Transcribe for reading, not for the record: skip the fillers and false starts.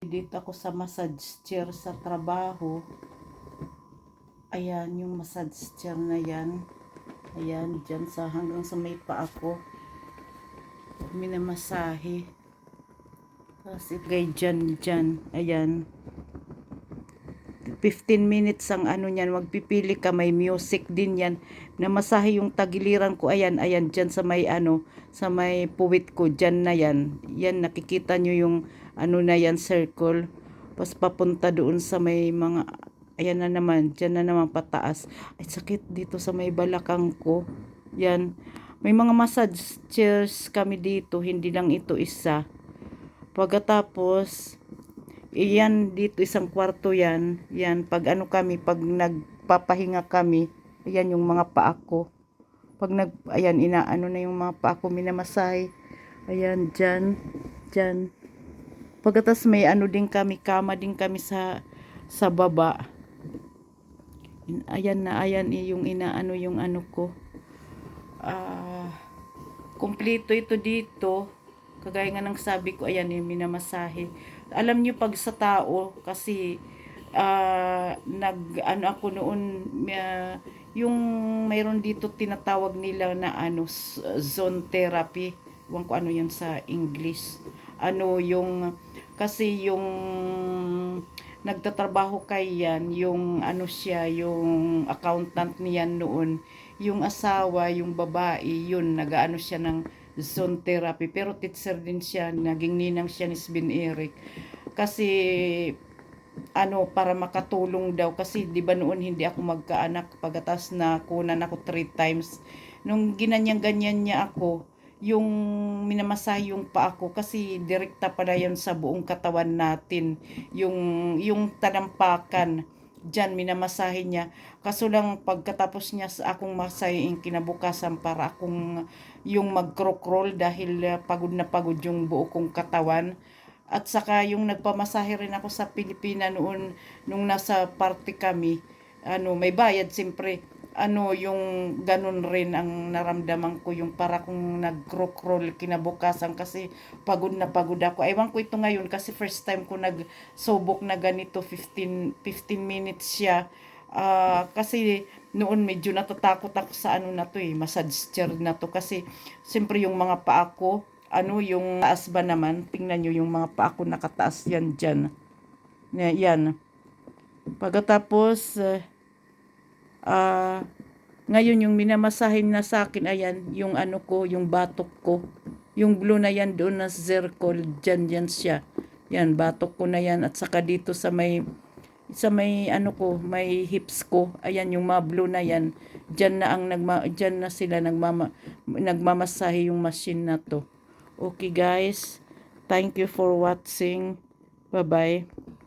Dito ako sa massage chair sa trabaho. Ayan, yung massage chair na yan. Ayan, dyan sa hanggang sa may paa ko. Minamasahe. Kasi kay dyan. Ayan. 15 minutes ang ano niyan. Magpipili ka, may music din yan. Namasahe yung tagiliran ko. Ayan, dyan sa may ano, sa may puwit ko. Dyan na yan. Yan, nakikita nyo yung ano na yan, circle. Pas papunta doon sa may mga, ayan na naman, dyan na naman pataas. Ay, sakit dito sa may balakang ko. Yan. May mga massage chairs kami dito, hindi lang ito isa. Pagkatapos, iyan dito isang kwarto yan. Yan, pag ano kami, pag nagpapahinga kami, ayan yung mga paa ko. Pag ayan, inaano na yung mga paa ko, minamasahe. Ayan, dyan. Pagkatas may ano din kami, kama din kami sa baba. Ayan yung inaano yung ano ko. Kumpleto ito dito. Kagaya nga ng sabi ko, ayan yung minamasahe. Alam nyo pag sa tao, kasi ano ako noon, yung mayroon dito tinatawag nila na ano, zone therapy. Huwag ko ano yun sa English. Ano yung, kasi yung nagtatrabaho kay yan, yung ano siya, yung accountant niyan noon, yung asawa, yung babae, yun, nagaano siya ng zone therapy. Pero teacher din siya, naging ninang siya ni Sven Eric. Kasi, ano, para makatulong daw. Kasi, di ba noon hindi ako magkaanak, pagatas na kunan ako 3 times. Nung ganyan niya ako, yung minamasahe yung paa ko kasi direkta pala yan sa buong katawan natin, yung tanampakan dyan minamasahe niya. Kaso lang pagkatapos niya sa akong masahin kinabukasan, para akong yung mag-roll dahil pagod na pagod yung buo kong katawan. At saka yung nagpamasahe rin ako sa Pilipina noon, nung nasa party kami, ano, may bayad siyempre. Ano, yung ganun rin ang naramdaman ko, yung para kung nag-roll kinabukasan kasi pagod na pagod ako. Ewan ko ito ngayon kasi first time ko nagsubok na ganito, 15 minutes siya. Kasi noon medyo natatakot ako sa ano na to massage chair na to, kasi siyempre yung mga paa ko, ano, yung taas ba naman, tingnan nyo yung mga paa ko nakataas yan dyan. Yan. Pagkatapos, ngayon yung minamasahin na sa akin, ayan, yung ano ko, yung batok ko. Yung blue na yan doon na circle, dyan siya. Yan, batok ko na yan. At saka dito sa may ano ko, may hips ko. Ayan, yung mga blue na yan. Dyan na sila nagmamasahe yung machine na to. Okay guys, thank you for watching. Bye-bye.